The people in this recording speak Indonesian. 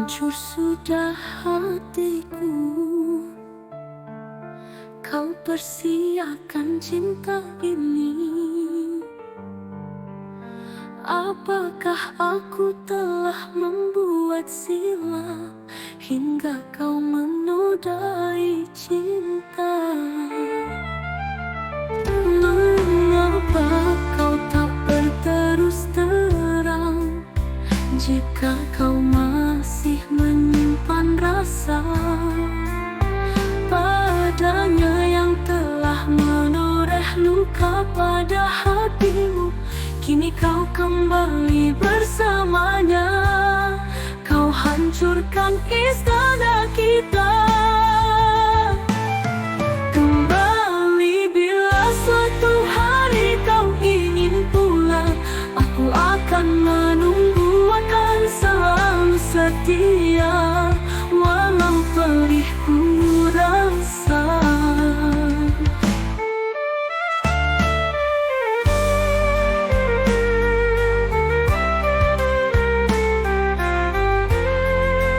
Hancur sudah hatiku, kau persiakan cinta ini. Apakah aku telah membuat silap hingga kau menodai cinta? Mengapa kau tak berterus terang jika kau masih menyimpan rasa padanya yang telah menoreh luka pada hatimu? Kini kau kembali bersamanya, kau hancurkan istana kita. Kembali bila suatu hari kau ingin pulang, aku akan menunggu, akan selalu setia.